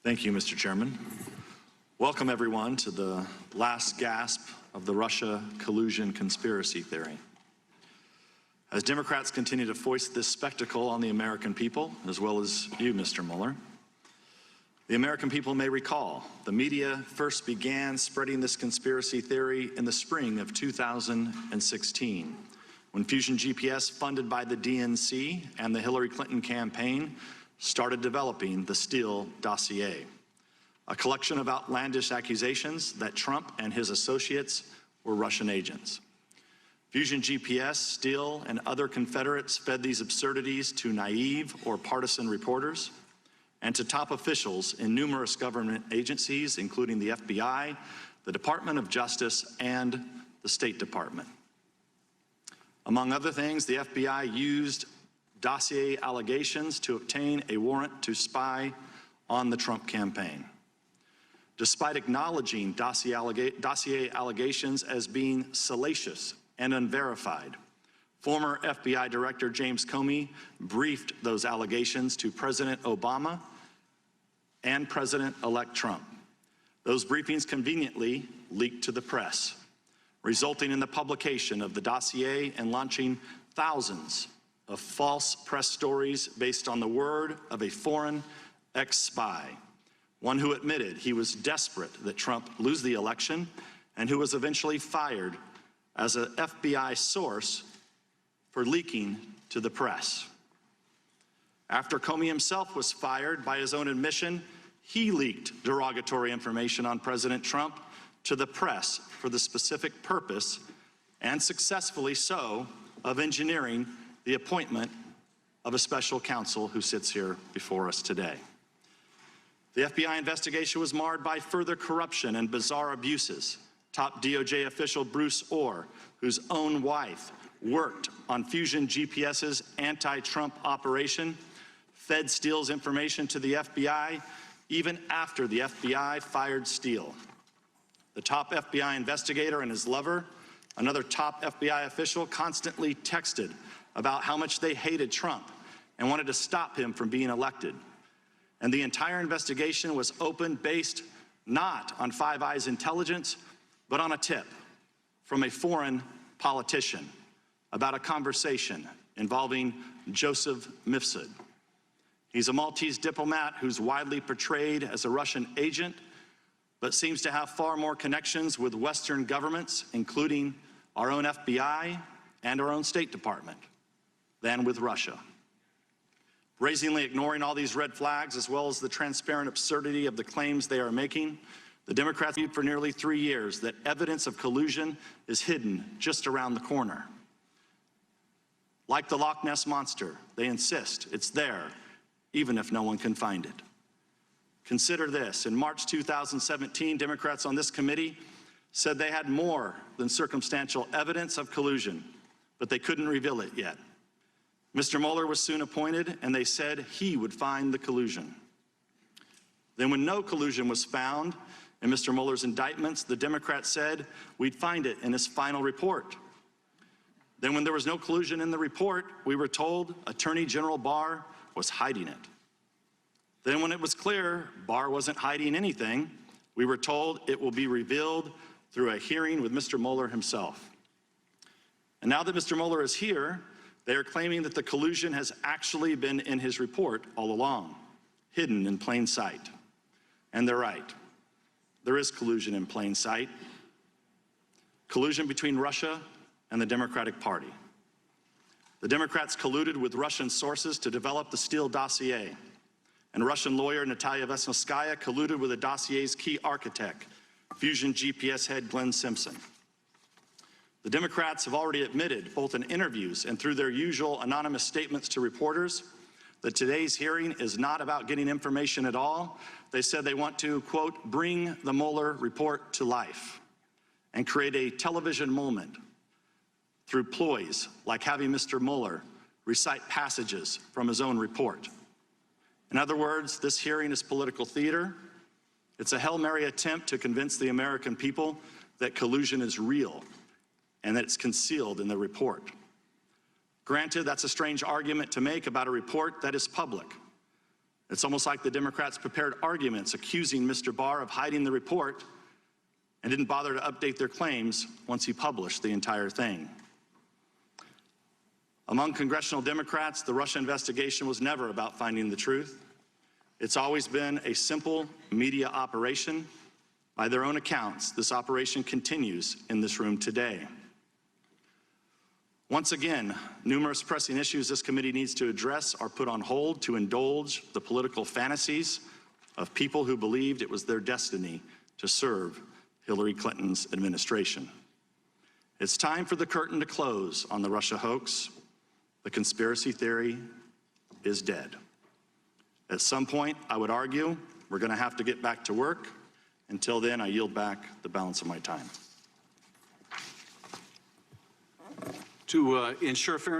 Thank you, Mr. Chairman. Welcome, everyone, to the last gasp of the Russia collusion conspiracy theory. As Democrats continue to foist this spectacle on the American people, as well as you, Mr. Mueller, the American people may recall the media first began spreading this conspiracy theory in the spring of 2016, when Fusion GPS, funded by the DNC and the Hillary Clinton campaign, started developing the Steele dossier, a collection of outlandish accusations that Trump and his associates were Russian agents. Fusion GPS, Steele, and other Confederates fed these absurdities to naive or partisan reporters and to top officials in numerous government agencies, including the FBI, the Department of Justice, and the State Department. Among other things, the FBI used dossier allegations to obtain a warrant to spy on the Trump campaign. Despite acknowledging dossier allegations as being salacious and unverified, former FBI Director James Comey briefed those allegations to President Obama and President-elect Trump. Those briefings conveniently leaked to the press, resulting in the publication of the dossier and launching thousands of false press stories based on the word of a foreign ex-spy, one who admitted he was desperate that Trump lose the election and who was eventually fired as an FBI source for leaking to the press. After Comey himself was fired, by his own admission, he leaked derogatory information on President Trump to the press for the specific purpose, and successfully so, of engineering the appointment of a special counsel who sits here before us today. The FBI investigation was marred by further corruption and bizarre abuses. Top DOJ official Bruce Orr, whose own wife worked on Fusion GPS's anti-Trump operation, fed Steele's information to the FBI even after the FBI fired Steele. The top FBI investigator and his lover, another top FBI official, constantly texted about how much they hated Trump and wanted to stop him from being elected. And the entire investigation was opened based not on Five Eyes intelligence, but on a tip from a foreign politician about a conversation involving Joseph Mifsud. He's a Maltese diplomat who's widely portrayed as a Russian agent, but seems to have far more connections with Western governments, including our own FBI and our own State Department, than with Russia. Brazenly ignoring all these red flags, as well as the transparent absurdity of the claims they are making, the Democrats argued for nearly 3 years that evidence of collusion is hidden just around the corner. Like the Loch Ness Monster, they insist it's there, even if no one can find it. Consider this: in March 2017, Democrats on this committee said they had more than circumstantial evidence of collusion, but they couldn't reveal it yet. Mr. Mueller was soon appointed, and they said he would find the collusion. Then when no collusion was found in Mr. Mueller's indictments, the Democrats said we'd find it in his final report. Then when there was no collusion in the report, we were told Attorney General Barr was hiding it. Then when it was clear Barr wasn't hiding anything, we were told it will be revealed through a hearing with Mr. Mueller himself. And now that Mr. Mueller is here, they are claiming that the collusion has actually been in his report all along, hidden in plain sight. And they're right. There is collusion in plain sight. Collusion between Russia and the Democratic Party. The Democrats colluded with Russian sources to develop the Steele dossier, and Russian lawyer Natalia Vesnitskaya colluded with the dossier's key architect, Fusion GPS head Glenn Simpson. The Democrats have already admitted, both in interviews and through their usual anonymous statements to reporters, that today's hearing is not about getting information at all. They said they want to, quote, bring the Mueller report to life and create a television moment through ploys like having Mr. Mueller recite passages from his own report. In other words, this hearing is political theater. It's a Hail Mary attempt to convince the American people that collusion is real and that it's concealed in the report. Granted, that's a strange argument to make about a report that is public. It's almost like the Democrats prepared arguments accusing Mr. Barr of hiding the report and didn't bother to update their claims once he published the entire thing. Among congressional Democrats, the Russia investigation was never about finding the truth. It's always been a simple media operation. By their own accounts, this operation continues in this room today. Once again, numerous pressing issues this committee needs to address are put on hold to indulge the political fantasies of people who believed it was their destiny to serve Hillary Clinton's administration. It's time for the curtain to close on the Russia hoax. The conspiracy theory is dead. At some point, I would argue, we're going to have to get back to work. Until then, I yield back the balance of my time. To ensure fairness